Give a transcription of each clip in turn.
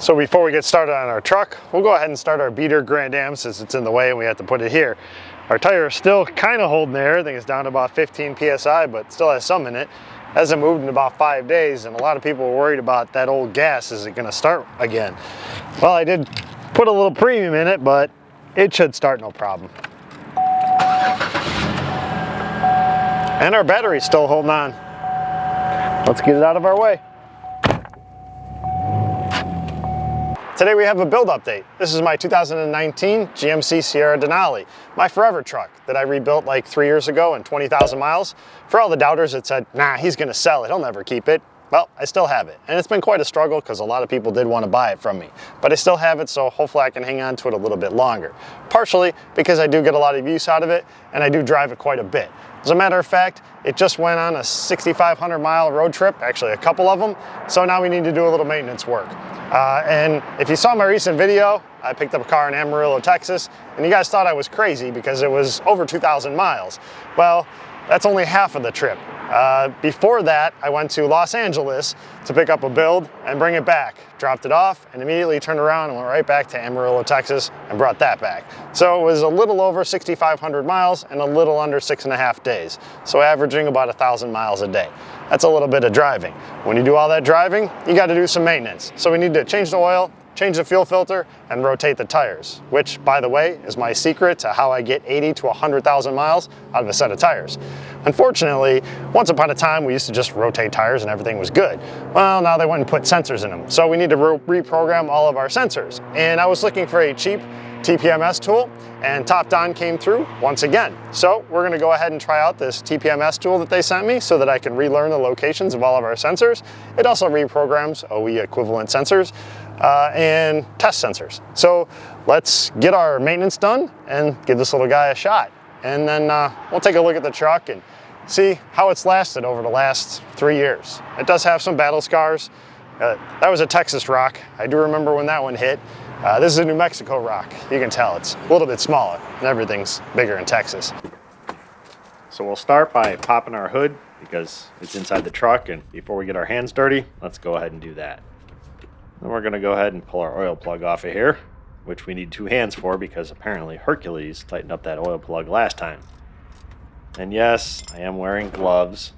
So before we get started on our truck, we'll go ahead and start our beater Grand Am since it's in the way and we have to put it here. Our tire is still kind of holding there. I think it's down to about 15 PSI, but still has some in it. Hasn't moved in about 5 days, and a lot of people were worried about that old gas. Is it gonna start again? Well, I did put a little premium in it, but it should start no problem. And our battery's still holding on. Let's get it out of our way. Today we have a build update. This is my 2019 GMC Sierra Denali, my forever truck that I rebuilt like 3 years ago and 20,000 miles. For all the doubters that said, nah, he's gonna sell it, he'll never keep it. Well, I still have it. And it's been quite a struggle because a lot of people did want to buy it from me. But I still have it, so hopefully I can hang on to it a little bit longer. Partially because I do get a lot of use out of it, and I do drive it quite a bit. As a matter of fact, it just went on a 6,500 mile road trip, actually a couple of them, so now we need to do a little maintenance work. And if you saw my recent video, I picked up a car in Amarillo, Texas, and you guys thought I was crazy because it was over 2,000 miles. Well, that's only half of the trip. Before that, I went to Los Angeles to pick up a build and bring it back. Dropped it off and immediately turned around and went right back to Amarillo, Texas and brought that back. So it was a little over 6,500 miles and a little under 6.5 days. So averaging about 1,000 miles a day. That's a little bit of driving. When you do all that driving, you got to do some maintenance. So we need to change the oil, change the fuel filter, and rotate the tires, which, by the way, is my secret to how I get 80 to 100,000 miles out of a set of tires. Unfortunately, once upon a time, we used to just rotate tires and everything was good. Well, now they went and put sensors in them. So we need to reprogram all of our sensors. And I was looking for a cheap TPMS tool, and Top Don came through once again. So we're gonna go ahead and try out this TPMS tool that they sent me so that I can relearn the locations of all of our sensors. It also reprograms OE equivalent sensors and test sensors. So let's get our maintenance done and give this little guy a shot. And then we'll take a look at the truck and see how it's lasted over the last 3 years. It does have some battle scars. That was a Texas rock. I do remember when that one hit. This is a New Mexico rock. You can tell it's a little bit smaller and everything's bigger in Texas. So we'll start by popping our hood because it's inside the truck, and before we get our hands dirty, let's go ahead and do that. Then we're gonna go ahead and pull our oil plug off of here, which we need 2 hands for because apparently Hercules tightened up that oil plug last time. And yes, I am wearing gloves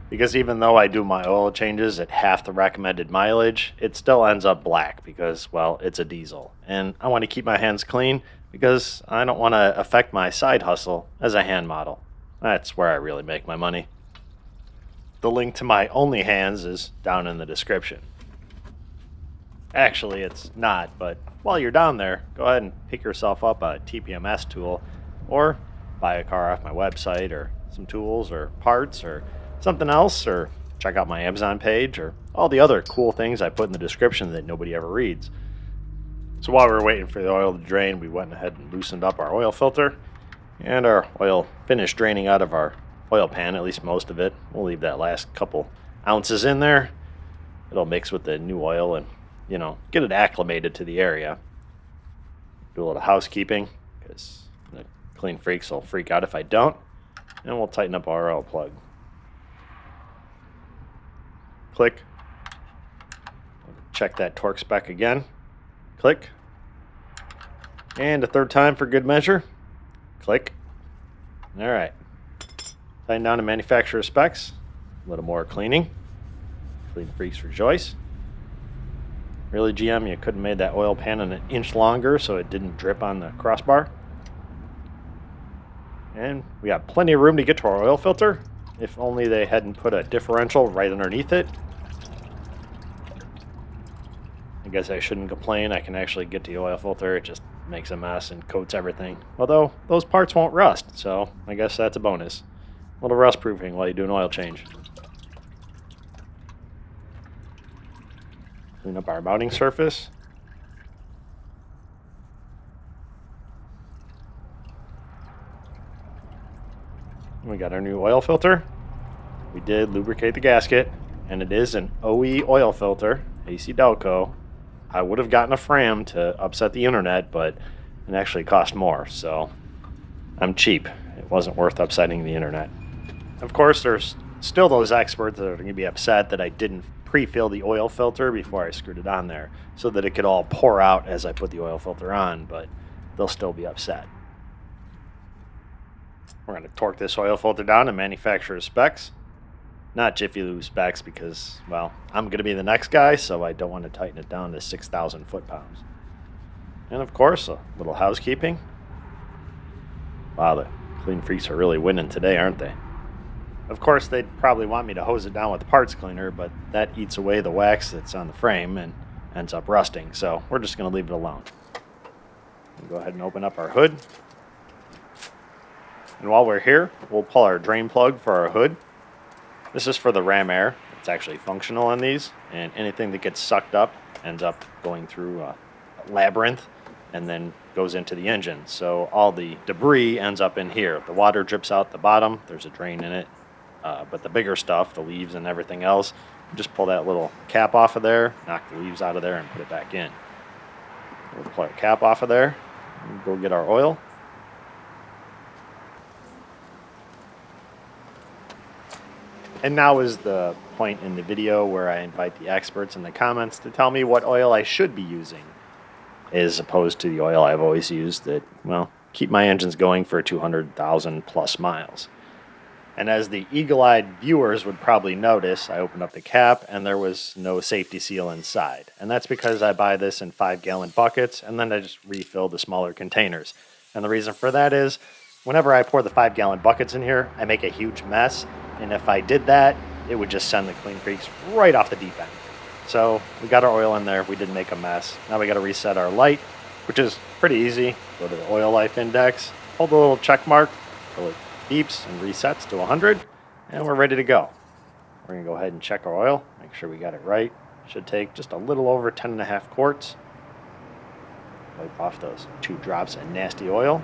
because even though I do my oil changes at half the recommended mileage, it still ends up black because, well, it's a diesel. And I want to keep my hands clean because I don't want to affect my side hustle as a hand model. That's where I really make my money. The link to my only hands is down in the description. Actually, it's not, but while you're down there, go ahead and pick yourself up a TPMS tool or buy a car off my website or some tools or parts or something else, or check out my Amazon page or all the other cool things I put in the description that nobody ever reads. So while we were waiting for the oil to drain, we went ahead and loosened up our oil filter, and our oil finished draining out of our oil pan, at least most of it. We'll leave that last couple ounces in there. It'll mix with the new oil and, you know, get it acclimated to the area. Do a little housekeeping because the clean freaks will freak out if I don't. And we'll tighten up our oil plug. Click. Check that torque spec again. Click. And a third time for good measure. Click. All right. Tighten down to manufacturer specs. A little more cleaning. Clean freaks rejoice. Really, GM, you could have made that oil pan an inch longer so it didn't drip on the crossbar. And we got plenty of room to get to our oil filter. If only they hadn't put a differential right underneath it. I guess I shouldn't complain. I can actually get to the oil filter. It just makes a mess and coats everything. Although, those parts won't rust, so I guess that's a bonus. A little rust proofing while you do an oil change. Clean up our mounting surface. We got our new oil filter. We did lubricate the gasket, and it is an OE oil filter, AC Delco. I would have gotten a Fram to upset the internet, but it actually cost more, so I'm cheap. It wasn't worth upsetting the internet. Of course, there's still those experts that are going to be upset that I didn't pre-fill the oil filter before I screwed it on there so that it could all pour out as I put the oil filter on, but they'll still be upset. We're going to torque this oil filter down to manufacturer's specs. Not Jiffy Lube specs because, well, I'm going to be the next guy, so I don't want to tighten it down to 6,000 foot-pounds. And of course, a little housekeeping. Wow, the clean freaks are really winning today, aren't they? Of course, they'd probably want me to hose it down with a parts cleaner, but that eats away the wax that's on the frame and ends up rusting, so we're just going to leave it alone. We'll go ahead and open up our hood. And while we're here, we'll pull our drain plug for our hood. This is for the ram air. It's actually functional on these, and anything that gets sucked up ends up going through a labyrinth and then goes into the engine. So all the debris ends up in here. The water drips out the bottom. There's a drain in it. But the bigger stuff, the leaves and everything else, just pull that little cap off of there, knock the leaves out of there, and put it back in. We'll pull our cap off of there and go get our oil. And now is the point in the video where I invite the experts in the comments to tell me what oil I should be using, as opposed to the oil I've always used that, well, keep my engines going for 200,000 plus miles. And as the eagle-eyed viewers would probably notice, I opened up the cap and there was no safety seal inside. And that's because I buy this in 5-gallon buckets and then I just refill the smaller containers. And the reason for that is, whenever I pour the 5-gallon buckets in here, I make a huge mess. And if I did that, it would just send the clean freaks right off the deep end. So we got our oil in there. We didn't make a mess. Now we got to reset our light, which is pretty easy. Go to the oil life index, hold the little check mark till it beeps and resets to 100, and we're ready to go. We're going to go ahead and check our oil, make sure we got it right. Should take just a little over 10.5 quarts. Wipe off those 2 drops of nasty oil.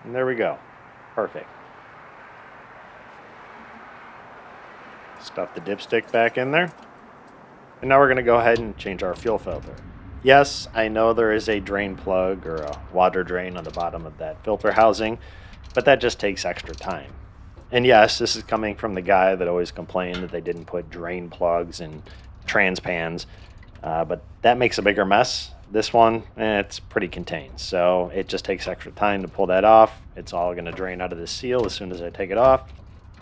And there we go. Perfect. Stuff the dipstick back in there. And now we're going to go ahead and change our fuel filter. Yes, I know there is a drain plug or a water drain on the bottom of that filter housing, but that just takes extra time. And yes, this is coming from the guy that always complained that they didn't put drain plugs and trans pans, but that makes a bigger mess. This one, it's pretty contained, so it just takes extra time to pull that off. It's all going to drain out of the seal as soon as I take it off.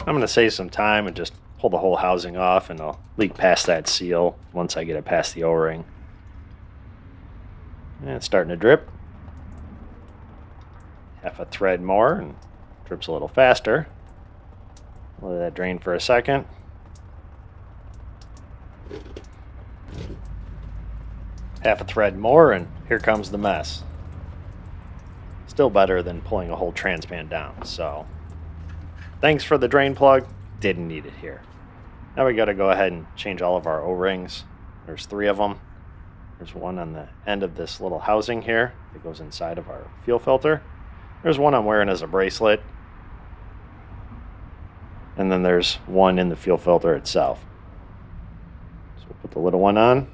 I'm going to save some time and just pull the whole housing off, and I'll leak past that seal once I get it past the O-ring. And it's starting to drip. Half a thread more, and drips a little faster. Let that drain for a second. Half a thread more, and here comes the mess. Still better than pulling a whole transpan down, so thanks for the drain plug. Didn't need it here. Now we got to go ahead and change all of our O-rings. There's 3 of them. There's one on the end of this little housing here that goes inside of our fuel filter. There's one I'm wearing as a bracelet. And then there's one in the fuel filter itself. So we'll put the little one on.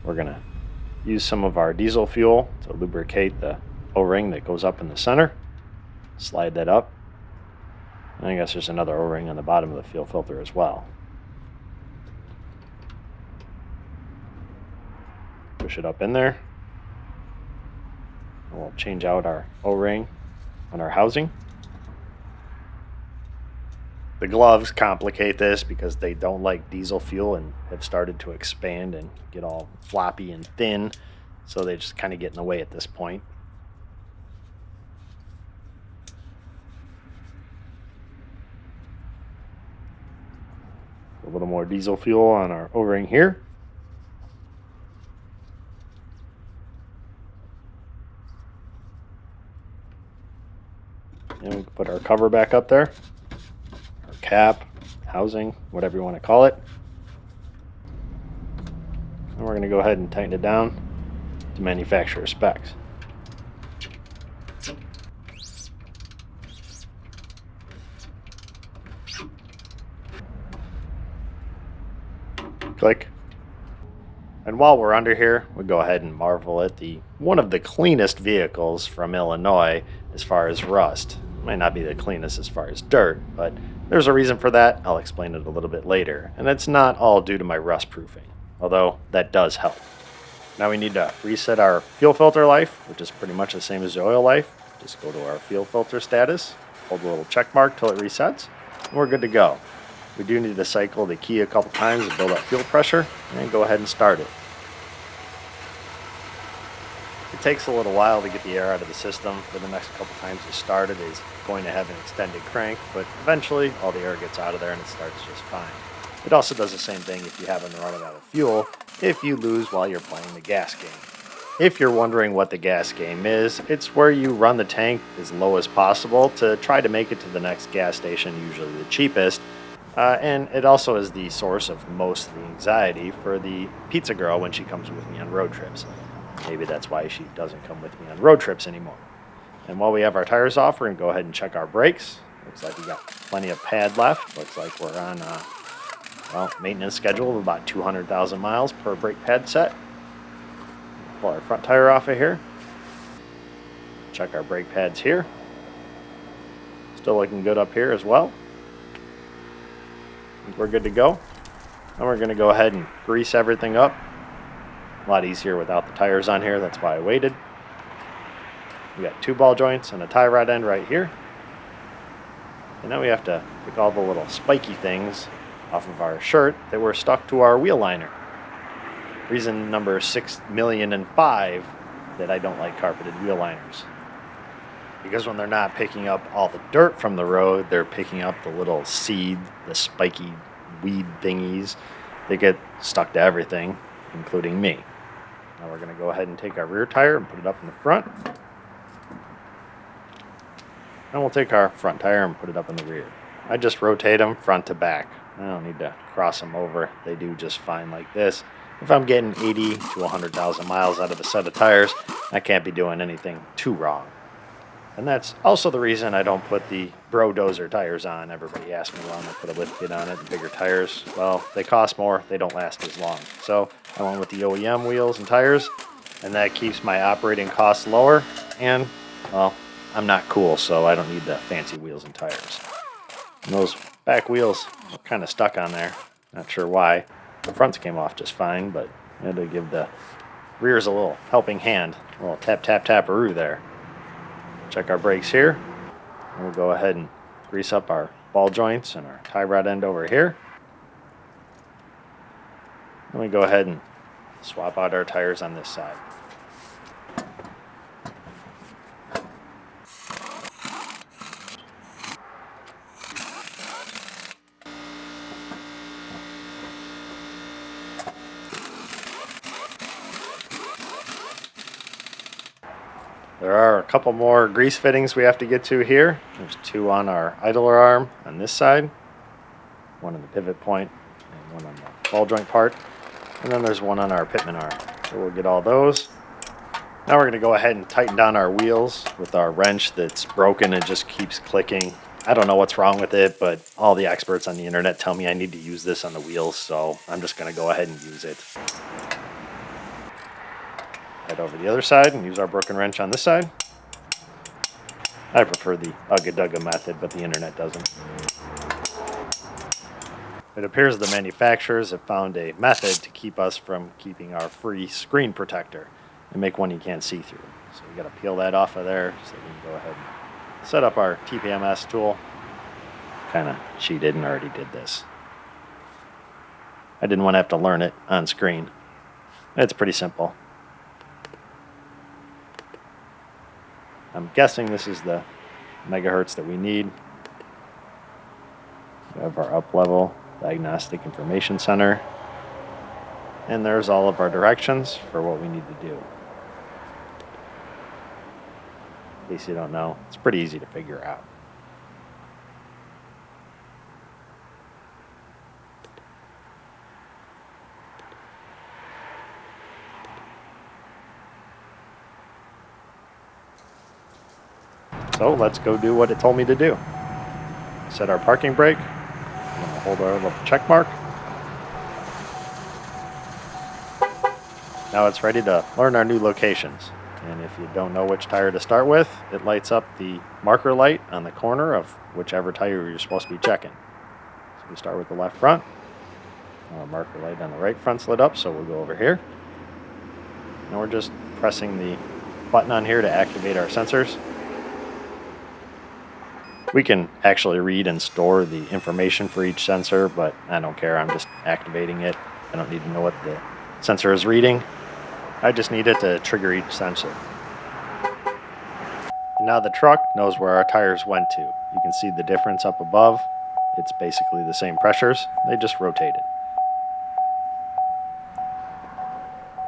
We're going to use some of our diesel fuel to lubricate the O-ring that goes up in the center. Slide that up. And I guess there's another O-ring on the bottom of the fuel filter as well. Push it up in there. And we'll change out our O-ring on our housing. The gloves complicate this because they don't like diesel fuel and have started to expand and get all floppy and thin, so they just kind of get in the way at this point. A little more diesel fuel on our O-ring here. And we can put our cover back up there. Our cap, housing, whatever you want to call it. And we're going to go ahead and tighten it down to manufacturer specs. Click. And while we're under here, we'll go ahead and marvel at one of the cleanest vehicles from Illinois as far as rust. Might not be the cleanest as far as dirt, but there's a reason for that. I'll explain it a little bit later. And it's not all due to my rust proofing, although that does help. Now we need to reset our fuel filter life, which is pretty much the same as the oil life. Just go to our fuel filter status, hold the little check mark till it resets, and we're good to go. We do need to cycle the key a couple times to build up fuel pressure, and then go ahead and start it. It takes a little while to get the air out of the system. For the next couple times you start it is going to have an extended crank, but eventually all the air gets out of there and it starts just fine. It also does the same thing if you happen to run out of fuel, if you lose while you're playing the gas game. If you're wondering what the gas game is, it's where you run the tank as low as possible to try to make it to the next gas station, usually the cheapest. And it also is the source of most of the anxiety for the pizza girl when she comes with me on road trips. Maybe that's why she doesn't come with me on road trips anymore. And while we have our tires off, we're going to go ahead and check our brakes. Looks like we got plenty of pad left. Looks like we're on maintenance schedule of about 200,000 miles per brake pad set. Pull our front tire off of here. Check our brake pads here. Still looking good up here as well. I think we're good to go. And we're going to go ahead and grease everything up. A lot easier without the tires on here. That's why I waited. We got 2 ball joints and a tie rod end right here. And now we have to pick all the little spiky things off of our shirt that were stuck to our wheel liner. Reason number 6,000,005 that I don't like carpeted wheel liners. Because when they're not picking up all the dirt from the road, they're picking up the little seed, the spiky weed thingies. They get stuck to everything, including me. Now we're going to go ahead and take our rear tire and put it up in the front. And we'll take our front tire and put it up in the rear. I just rotate them front to back. I don't need to cross them over. They do just fine like this. If I'm getting 80 to 100,000 miles out of a set of tires, I can't be doing anything too wrong. And that's also the reason I don't put the Bro Dozer tires on. Everybody asks me why I put a lift kit on it and bigger tires. Well, they cost more. They don't last as long. So I went with the OEM wheels and tires, and that keeps my operating costs lower. And, well, I'm not cool, so I don't need the fancy wheels and tires. And those back wheels are kind of stuck on there. Not sure why. The fronts came off just fine, but I had to give the rears a little helping hand. A little tap, tap, tap-a-roo there. Check our brakes here. And we'll go ahead and grease up our ball joints and our tie rod end over here. Then we go ahead and swap out our tires on this side. There are a couple more grease fittings we have to get to here. There's 2 on our idler arm on this side, 1 on the pivot point, and 1 on the ball joint part, and then there's 1 on our pitman arm. So we'll get all those. Now we're going to go ahead and tighten down our wheels with our wrench that's broken and just keeps clicking. I don't know what's wrong with it, but all the experts on the internet tell me I need to use this on the wheels, so I'm just going to go ahead and use it. Head over the other side and use our broken wrench on this side. I prefer the Ugga-Dugga method, but the internet doesn't. It appears the manufacturers have found a method to keep us from keeping our free screen protector and make one you can't see through. So we got to peel that off of there so we can go ahead and set up our TPMS tool. Kind of cheated and already did this. I didn't want to have to learn it on screen. It's pretty simple. I'm guessing this is the megahertz that we need. We have our up-level diagnostic information center. And there's all of our directions for what we need to do. In case you don't know, it's pretty easy to figure out. So let's go do what it told me to do. Set our parking brake. Hold our little check mark. now it's ready to learn our new locations. And if you don't know which tire to start with, it lights up the marker light on the corner of whichever tire you're supposed to be checking. So we start with the left front. Our marker light on the right front's lit up, so we'll go over here. And we're just pressing the button on here to activate our sensors. We can actually read and store the information for each sensor, but I don't care. I'm just activating it. I don't need to know what the sensor is reading. I just need it to trigger each sensor. And now the truck knows where our tires went to. You can see the difference up above. It's basically the same pressures. They just rotated.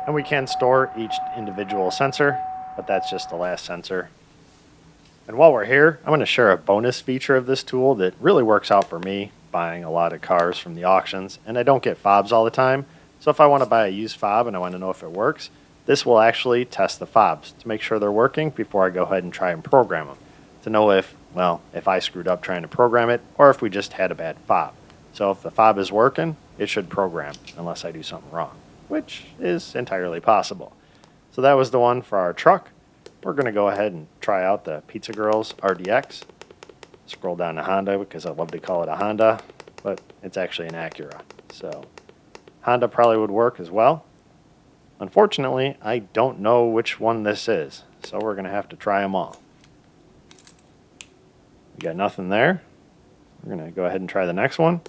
And we can store each individual sensor, but that's just the last sensor. And while we're here, I'm going to share a bonus feature of this tool that really works out for me, buying a lot of cars from the auctions, and I don't get fobs all the time. So if I want to buy a used fob and I want to know if it works, this will actually test the fobs to make sure they're working before I go ahead and try and program them, to know if I screwed up trying to program it or if we just had a bad fob. So if the fob is working, it should program unless I do something wrong, which is entirely possible. So that was the one for our truck. We're going to go ahead and try out the Pizza Girls RDX. Scroll down to Honda because I love to call it a Honda, but it's actually an Acura. So Honda probably would work as well. Unfortunately, I don't know which one this is, so we're going to have to try them all. We got nothing there. We're going to go ahead and try the next one.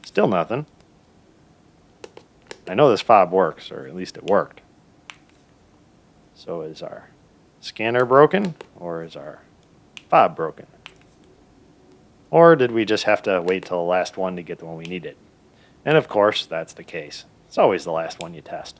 Still nothing. I know this fob works, or at least it worked. So is our scanner broken, or is our fob broken? Or did we just have to wait till the last one to get the one we needed? And of course, that's the case. It's always the last one you test.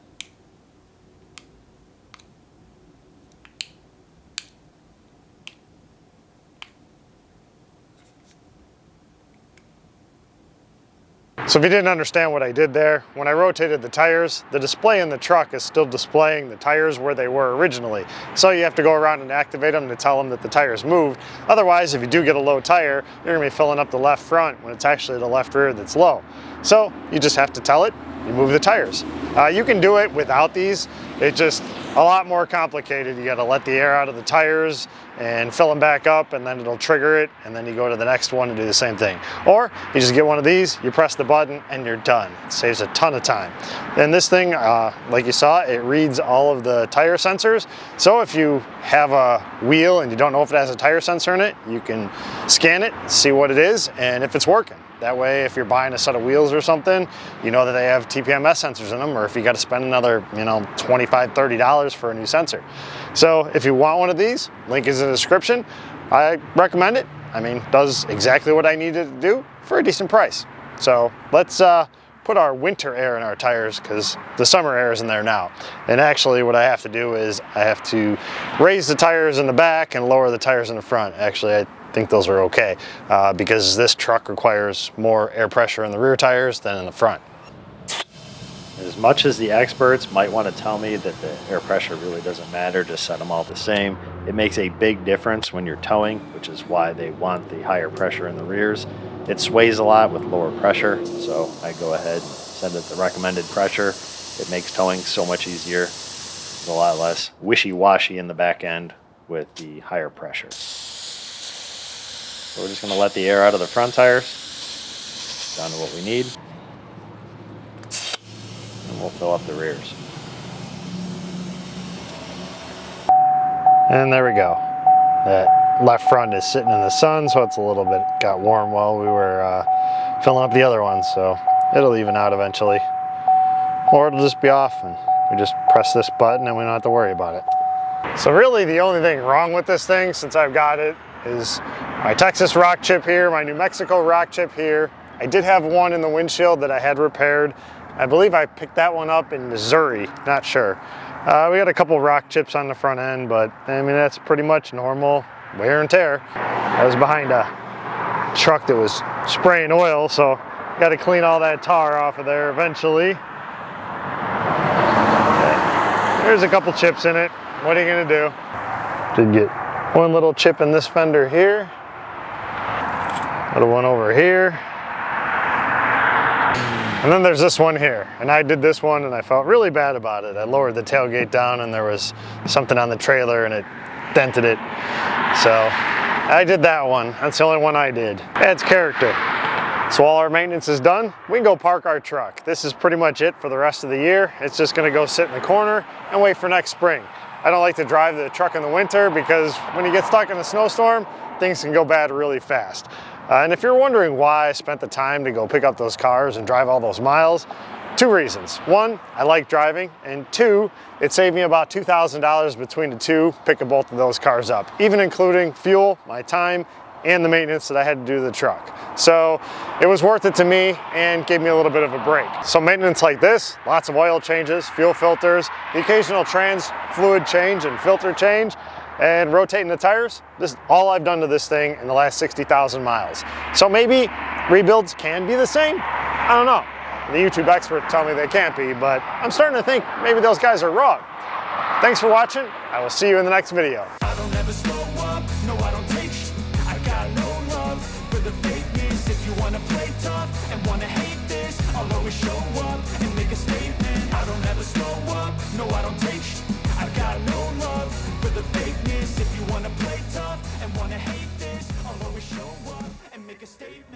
So if you didn't understand what I did there, when I rotated the tires, the display in the truck is still displaying the tires where they were originally. So you have to go around and activate them to tell them that the tires moved. Otherwise, if you do get a low tire, you're going to be filling up the left front when it's actually the left rear that's low. So you just have to tell it, you move the tires. You can do it without these. It's just a lot more complicated. You got to let the air out of the tires and fill them back up, and then it'll trigger it, and then you go to the next one and do the same thing. Or you just get one of these, you press the button, and you're done. It saves a ton of time. And this thing, like you saw, it reads all of the tire sensors. So if you have a wheel and you don't know if it has a tire sensor in it, you can scan it, see what it is, and if it's working. That way, if you're buying a set of wheels or something, you know that they have TPMS sensors in them, or if you got to spend another, $25, $30 for a new sensor. So if you want one of these, link is in the description. I recommend it. Does exactly what I needed to do for a decent price. So let's put our winter air in our tires because the summer air is in there now. And actually what I have to do is I have to raise the tires in the back and lower the tires in the front. Actually, I think those are okay because this truck requires more air pressure in the rear tires than in the front. As much as the experts might want to tell me that the air pressure really doesn't matter, just set them all the same, it makes a big difference when you're towing, which is why they want the higher pressure in the rears. It sways a lot with lower pressure, so I go ahead and set it the recommended pressure. It makes towing so much easier. It's a lot less wishy-washy in the back end with the higher pressure. So we're just going to let the air out of the front tires down to what we need. And we'll fill up the rears. And there we go. That left front is sitting in the sun, so it's a little bit got warm while we were filling up the other ones, so it'll even out eventually. Or it'll just be off and we just press this button and we don't have to worry about it. So really the only thing wrong with this thing since I've got it is my Texas rock chip here, my New Mexico rock chip here. I did have one in the windshield that I had repaired. I believe I picked that one up in Missouri, not sure. We got a couple rock chips on the front end, but that's pretty much normal wear and tear. I was behind a truck that was spraying oil, so got to clean all that tar off of there eventually. Okay. There's a couple chips in it. What are you gonna do? Did get one little chip in this fender here. Little one over here. And then there's this one here, and I did this one and I felt really bad about it. I lowered the tailgate down and there was something on the trailer and it dented it. So I did that one. That's the only one I did. Adds character. So while our maintenance is done, we can go park our truck. This is pretty much it for the rest of the year. It's just gonna go sit in the corner and wait for next spring. I don't like to drive the truck in the winter because when you get stuck in a snowstorm, things can go bad really fast. And if you're wondering why I spent the time to go pick up those cars and drive all those miles, two reasons. One, I like driving, and two, it saved me about $2,000 between the two picking both of those cars up, even including fuel, my time, and the maintenance that I had to do to the truck. So it was worth it to me and gave me a little bit of a break. So maintenance like this, lots of oil changes, fuel filters, the occasional trans fluid change and filter change, and rotating the tires, this is all I've done to this thing in the last 60,000 miles. So maybe rebuilds can be the same? I don't know. The YouTube expert tell me they can't be, but I'm starting to think maybe those guys are wrong. Thanks for watching. I will see you in the next video. I don't ever slow up, no I don't take sh**. I got no love for the fakeness. If you wanna play tough and wanna hate this, I'll always show up and make a statement. I don't ever slow up, no I don't take sh**. I got no love for the fakeness. If you wanna play tough and wanna hate this, I'll always show up and make a statement.